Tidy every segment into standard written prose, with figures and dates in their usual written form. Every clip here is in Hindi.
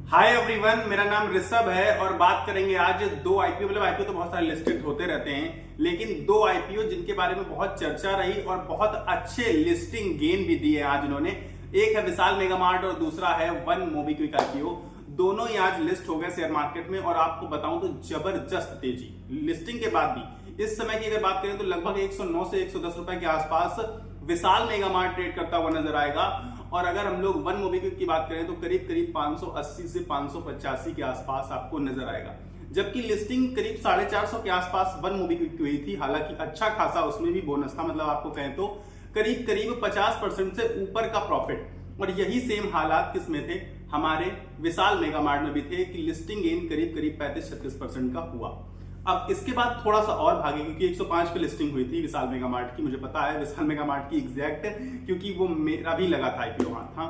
हाय एवरीवन, मेरा नाम ऋषभ है और बात करेंगे आज दो आईपीओ। मतलब आईपीओ तो बहुत सारे लिस्टेड होते रहते हैं, लेकिन दो आईपीओ जिनके बारे में बहुत चर्चा रही और बहुत अच्छे लिस्टिंग गेन भी दिए आज इन्होंने। एक है विशाल मेगा मार्ट और दूसरा है वन मोबीक्विक आईपीओ। दोनों ही आज लिस्ट हो गए शेयर मार्केट में और आपको बताऊं तो जबरदस्त तेजी लिस्टिंग के बाद भी। इस समय की अगर बात करें तो लगभग 109 से 110 रुपए के आसपास विशाल मेगा मार्ट ट्रेड करता हुआ नजर आएगा। और अगर हम लोग वन मोबीक्विक की बात करें तो करीब करीब 580 से 585 के आसपास आपको नजर आएगा, जबकि लिस्टिंग करीब 450 के आसपास वन मोबीक्विक की हुई थी। हालांकि अच्छा खासा उसमें भी बोनस था, मतलब आपको कहें तो करीब करीब 50% से ऊपर का प्रॉफिट। और यही सेम हालात किसमें थे, हमारे विशाल मेगा मार्ट में भी थे कि लिस्टिंग गेन करीब करीब 35-36% का हुआ। अब इसके बाद थोड़ा सा और भागे क्योंकि 105 पे लिस्टिंग हुई थी विशाल मेगा मार्ट की। मुझे पता है विशाल मेगा मार्ट की एग्जैक्ट, क्योंकि वो मेरा भी लगा था आईपीओ वहां था।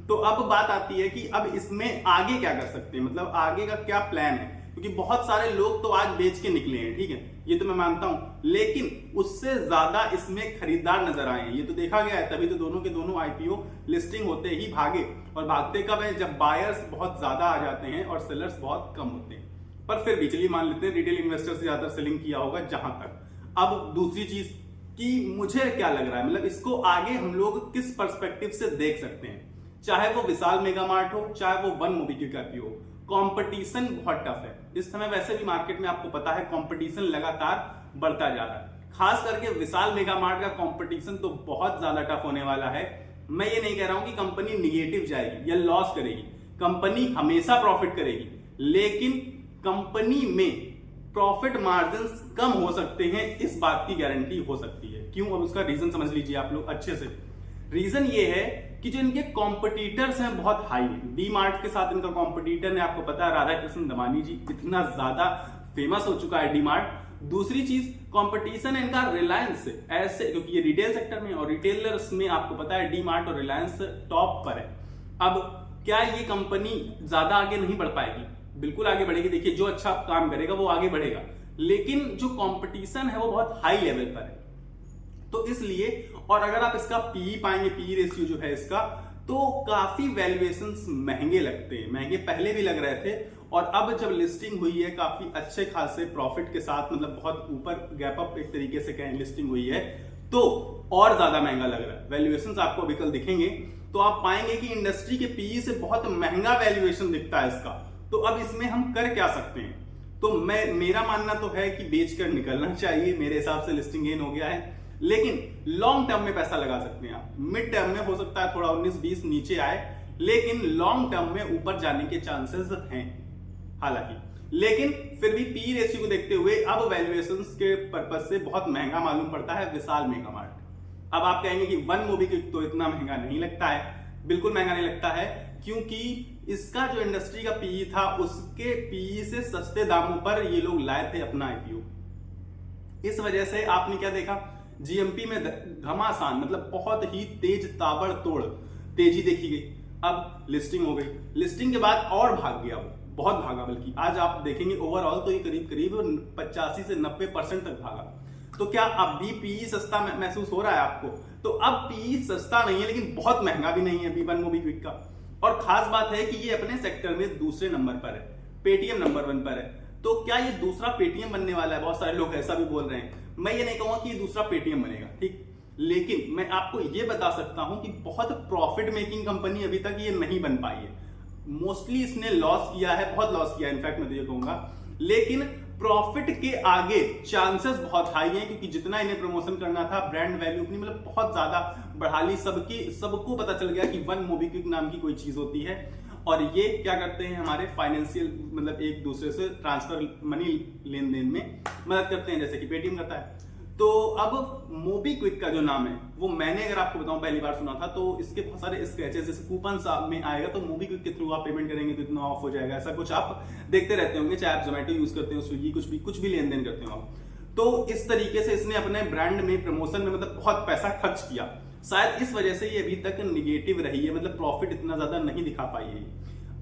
तो अब बात आती है कि अब इसमें आगे क्या कर सकते हैं, मतलब आगे का क्या प्लान है। क्योंकि बहुत सारे लोग तो आज बेच के निकले हैं, ठीक है, ये तो मैं मानता हूं, लेकिन उससे ज्यादा इसमें खरीदार नजर आए हैं। ये तो देखा गया है, तभी तो दोनों के दोनों आईपीओ लिस्टिंग होते ही भागे। और भागते कब है, जब बायर्स बहुत ज्यादा आ जाते हैं और सेलर्स बहुत कम होते हैं। पर फिर भी चलिए मान लेते हैं रिटेल इन्वेस्टर से ज्यादा सेलिंग किया होगा जहां तक। अब दूसरी चीज कि मुझे क्या लग रहा है, मतलब इसको आगे हम लोग किस पर्सपेक्टिव से देख सकते हैं, चाहे वो विशाल मेगा मार्ट हो चाहे वो वन मोबीक्विक आईपीओ हो, कंपटीशन बहुत टफ है इस समय। वैसे भी मार्केट में आपको पता है कंपटीशन लगातार बढ़ता जा रहा है। खास करके विशाल मेगा मार्ट का कंपटीशन तो बहुत ज्यादा टफ होने वाला है। मैं ये नहीं कह रहा हूं कि कंपनी निगेटिव जाएगी या लॉस करेगी, कंपनी हमेशा प्रॉफिट करेगी, लेकिन कंपनी में प्रॉफिट मार्जिन कम हो सकते हैं, इस बात की गारंटी हो सकती है। क्यों, अब उसका रीजन समझ लीजिए आप लोग अच्छे से। रीजन ये है कि जो इनके कॉम्पिटिटर्स हैं बहुत हाई है। डी मार्ट के साथ इनका कॉम्पिटिटर है, आपको पता है राधा कृष्ण दमानी जी, इतना ज्यादा फेमस हो चुका है डी मार्ट। दूसरी चीज कंपटीशन है इनका रिलायंस से, ऐसे क्योंकि ये रिटेल सेक्टर में और रिटेलर्स में आपको पता है डी मार्ट और रिलायंस टॉप पर है। अब क्या ये कंपनी ज्यादा आगे नहीं बढ़ पाएगी? बिल्कुल आगे बढ़ेगी। देखिए जो अच्छा काम करेगा वो आगे बढ़ेगा, लेकिन जो कंपटीशन है वो बहुत हाई लेवल पर है। तो इसलिए, और अगर आप इसका पीई पाएंगे, पीई रेशियो जो है इसका, तो काफी वैल्यूएशंस महंगे लगते हैं। महंगे पहले भी लग रहे थे और अब जब लिस्टिंग हुई है काफी अच्छे खासे प्रॉफिट के साथ, मतलब बहुत ऊपर गैप अप एक तरीके से कहें लिस्टिंग हुई है, तो और ज्यादा महंगा लग रहा है। वैल्यूएशंस आपको अभी कल दिखेंगे तो आप पाएंगे कि इंडस्ट्री के पीई से बहुत महंगा वैल्यूएशन दिखता है इसका। तो अब इसमें हम कर क्या सकते हैं? तो मेरा मानना तो है कि बेचकर निकलना चाहिए। मेरे हिसाब से लिस्टिंग गेन हो गया है, लेकिन लॉन्ग टर्म में पैसा लगा सकते हैं आप। मिड टर्म में हो सकता है थोड़ा 19-20 नीचे आए, लेकिन लॉन्ग टर्म में ऊपर जाने के चांसेस हैं हालांकि। लेकिन फिर भी पी रेशियो को देखते हुए अब वैल्यूएशंस के पर्पज से बहुत महंगा मालूम पड़ता है विशाल मेगा मार्ट। अब आप कहेंगे कि वन मोबीक्विक तो इतना महंगा नहीं लगता है। बिल्कुल महंगा नहीं लगता है, क्योंकि इसका जो इंडस्ट्री का पीई था उसके पीई से सस्ते दामों पर ये लोग लाए थे अपना आईपीओ। इस वजह से आपने क्या देखा, जीएमपी में घमासान, मतलब बहुत ही तेज ताबड़तोड़ तेजी देखी गई। अब लिस्टिंग हो गई, लिस्टिंग के बाद और भाग गया वो, बहुत भागा। बल्कि आज आप देखेंगे ओवरऑल तो ये करीब करीब 85 से 90% तक भागा। तो क्या अब भी पीई सस्ता महसूस हो रहा है आपको? तो अब पीई सस्ता नहीं है, लेकिन बहुत महंगा भी नहीं है अभी वन मोबीक्विक का। और खास बात है कि ये अपने सेक्टर में दूसरे नंबर पर है, पेटीएम नंबर 1 पर है। तो क्या ये दूसरा पेटीएम बनने वाला है? बहुत सारे लोग ऐसा भी बोल रहे हैं। मैं ये नहीं कहूंगा कि ये दूसरा पेटीएम बनेगा, ठीक, लेकिन मैं आपको ये बता सकता हूं कि बहुत प्रॉफिट मेकिंग कंपनी अभी तक ये नहीं बन पाई है। मोस्टली इसने लॉस किया है, बहुत लॉस किया है इनफैक्ट, मैं तो ये कहूंगा। लेकिन प्रॉफिट के आगे चांसेस बहुत हाई हैं, क्योंकि जितना इन्हें प्रमोशन करना था, ब्रांड वैल्यू अपनी मतलब बहुत ज्यादा बढ़ा ली। सबको पता चल गया कि वन मोबीक्विक नाम की कोई चीज होती है और ये क्या करते हैं, हमारे फाइनेंशियल मतलब एक दूसरे से ट्रांसफर मनी लेन देन में मदद करते हैं, जैसे कि पेटीएम करता है। तो अब मोबीक्विक का जो नाम है वो मैंने अगर आपको बताऊं पहली बार सुना था, तो इसके बहुत सारे स्क्रैचेस, जैसे कूपन में आएगा तो मोबीक्विक के थ्रू आप पेमेंट करेंगे तो इतना ऑफ हो जाएगा, ऐसा कुछ आप देखते रहते होंगे, चाहे आप जोमेटो यूज करते हो, स्विगी, कुछ भी लेन देन करते हो आप। तो इस तरीके से इसने अपने ब्रांड में प्रमोशन में मतलब बहुत पैसा खर्च किया। शायद इस वजह से ये अभी तक निगेटिव रही है, मतलब प्रॉफिट इतना ज्यादा नहीं दिखा पाई है।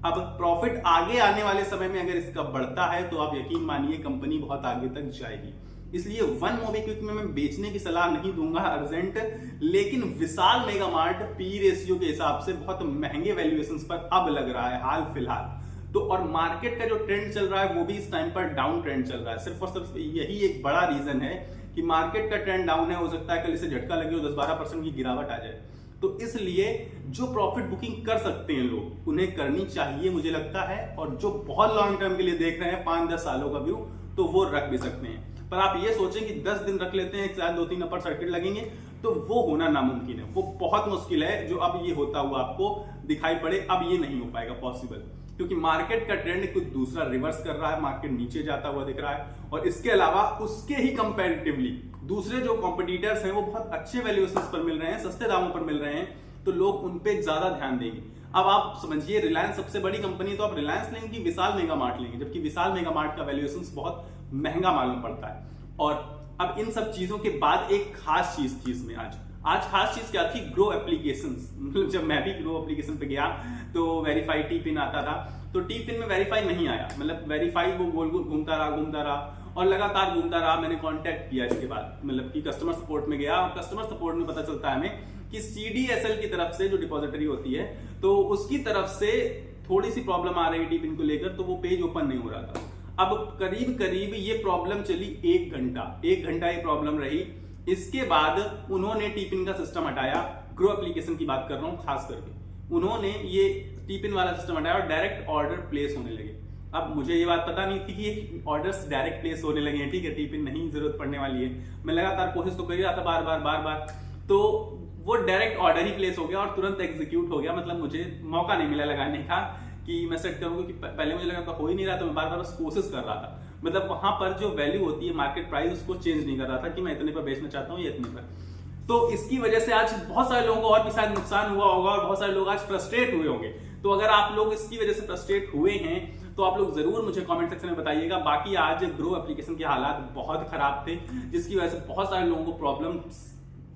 अब प्रॉफिट आगे आने वाले समय में अगर इसका बढ़ता है तो आप यकीन मानिए कंपनी बहुत आगे तक जाएगी। इसलिए वन मोबीक्विक में मैं बेचने की सलाह नहीं दूंगा अर्जेंट, लेकिन विशाल मेगा मार्ट पी रेशियो के हिसाब से बहुत महंगे वैल्यूएशंस पर अब लग रहा है हाल फिलहाल। तो और मार्केट का जो ट्रेंड चल रहा है वो भी इस टाइम पर डाउन ट्रेंड चल रहा है। सिर्फ और सिर्फ यही एक बड़ा रीजन है कि मार्केट का ट्रेंड डाउन है, हो सकता है कल इसे झटका लगे और 10-12% की गिरावट आ जाए। तो इसलिए जो प्रॉफिट बुकिंग कर सकते हैं लोग उन्हें करनी चाहिए मुझे लगता है, और जो बहुत लॉन्ग टर्म के लिए देख रहे हैं 5-10 सालों का व्यू, तो वो रख भी सकते हैं। पर आप ये सोचें कि 10 दिन रख लेते हैं, शायद 2-3 अपर सर्किट लगेंगे, तो वो होना नामुमकिन है, वो बहुत मुश्किल है। जो अब ये होता हुआ आपको दिखाई पड़े, अब ये नहीं हो पाएगा पॉसिबल, क्योंकि मार्केट का ट्रेंड कुछ दूसरा रिवर्स कर रहा है, मार्केट नीचे जाता हुआ दिख रहा है। और इसके अलावा उसके ही कंपैरेटिवली दूसरे जो कॉम्पिटिटर्स हैं वो बहुत अच्छे वैल्यूएशंस पर मिल रहे हैं, सस्ते दामों पर मिल रहे हैं, तो लोग उन पे ज्यादा ध्यान देंगे। अब आप समझिए, रिलायंस सबसे बड़ी कंपनी है, तो आप रिलायंस लेंगे कि विशाल मेगा मार्ट लेंगे, जबकि विशाल मेगा मार्ट का वैल्यूएशंस बहुत महंगा मालूम पड़ता है। और अब इन सब चीजों के बाद एक खास चीज थी इसमें आज खास चीज क्या थी? Grow applications. मतलब जब मैं भी ग्रो एप्लीकेशन पे गया तो वेरीफाई टी पिन आता था, तो टी पिन में वेरीफाई नहीं आया, मतलब वेरीफाई वो गोल गोल घूमता रहा और लगातार घूमता रहा। मैंने कांटेक्ट किया इसके बाद, मतलब कि कस्टमर सपोर्ट में गया, और कस्टमर सपोर्ट में पता चलता है हमें कि CDSL की तरफ से, जो डिपॉजिटरी होती है, तो उसकी तरफ से थोड़ी सी प्रॉब्लम आ रही टी पिन को लेकर, तो वो पेज ओपन नहीं हो रहा था। अब करीब ये प्रॉब्लम चली 1 घंटा ये प्रॉब्लम रही। इसके बाद उन्होंने टी पिन का सिस्टम हटाया, ग्रो एप्लीकेशन की बात कर रहा हूं खास करके, उन्होंने ये टी पिन वाला सिस्टम हटाया और डायरेक्ट ऑर्डर प्लेस होने लगे। अब मुझे ये बात पता नहीं थी कि ये ऑर्डर्स डायरेक्ट प्लेस होने लगे हैं, ठीक है, टी पिन नहीं जरूरत पड़ने वाली है। मैं लगातार कोशिश तो कर रहा था बार बार, तो वो डायरेक्ट ऑर्डर ही प्लेस हो गया और तुरंत एग्जीक्यूट हो गया। मतलब मुझे मौका नहीं मिला लगाने का कि मैं सेट करूंगा, कि पहले मुझे लगा हो ही नहीं रहा, तो मैं बार बस कोशिश कर रहा था। मतलब वहां पर जो वैल्यू होती है मार्केट प्राइस, उसको चेंज नहीं कर रहा था कि मैं इतने पर बेचना चाहता हूँ या इतने पर। तो इसकी वजह से आज बहुत सारे लोगों को और भी शायद नुकसान हुआ होगा, और बहुत सारे लोग आज फ्रस्ट्रेट हुए होंगे। तो अगर आप लोग इसकी वजह से फ्रस्ट्रेट हुए हैं तो आप लोग जरूर मुझे कमेंट सेक्शन में बताइएगा। बाकी आज ग्रो एप्लीकेशन के हालात बहुत खराब थे, जिसकी वजह से बहुत सारे लोगों को प्रॉब्लम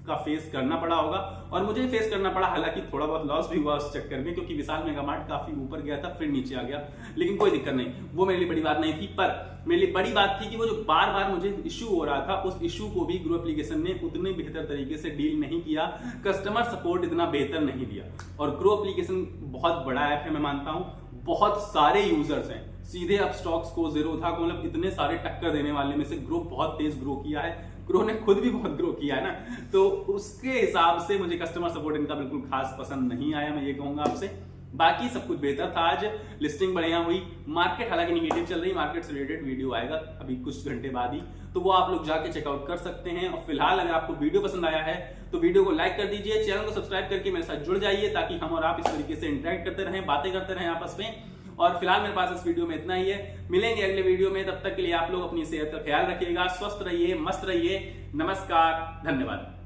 का फेस करना पड़ा होगा, और मुझे फेस करना पड़ा। हालांकि थोड़ा बहुत लॉस भी हुआ उस चक्कर में, क्योंकि विशाल मेगा मार्ट काफी ऊपर गया था, फिर नीचे आ गया, लेकिन कोई दिक्कत नहीं, वो मेरे लिए बड़ी बात नहीं थी। पर मेरे लिए बड़ी बात थी कि वो जो बार बार मुझे इश्यू हो रहा था, उस इश्यू को भी ग्रो एप्लीकेशन ने उतने बेहतर तरीके से डील नहीं किया, कस्टमर सपोर्ट इतना बेहतर नहीं दिया। और ग्रो एप्लीकेशन बहुत बड़ा ऐप है, मैं मानता हूं, बहुत सारे यूजर्स हैं, सीधे अप स्टॉक्स को, ज़ीरोधा को, मतलब इतने सारे टक्कर देने वाले में से ग्रो बहुत तेज ग्रो किया है। ग्रो ने खुद भी बहुत ग्रो किया है ना, तो उसके हिसाब से मुझे कस्टमर सपोर्ट इनका बिल्कुल खास पसंद नहीं आया, मैं ये कहूंगा आपसे। बाकी सब कुछ बेहतर था आज, लिस्टिंग बढ़िया हुई। मार्केट हालांकि निगेटिव चल रही, मार्केट से रिलेटेड वीडियो आएगा अभी कुछ घंटे बाद ही, तो वो आप लोग जाके चेकआउट कर सकते हैं। और फिलहाल अगर आपको वीडियो पसंद आया है तो वीडियो को लाइक कर दीजिए, चैनल को सब्सक्राइब करके मेरे साथ जुड़ जाइए, ताकि हम और आप इस तरीके से इंटरेक्ट करते रहें, बातें करते रहें आपस में। और फिलहाल मेरे पास इस वीडियो में इतना ही है, मिलेंगे अगले वीडियो में, तब तक के लिए आप लोग अपनी सेहत का ख्याल रखिएगा, स्वस्थ रहिए, मस्त रहिए। नमस्कार, धन्यवाद।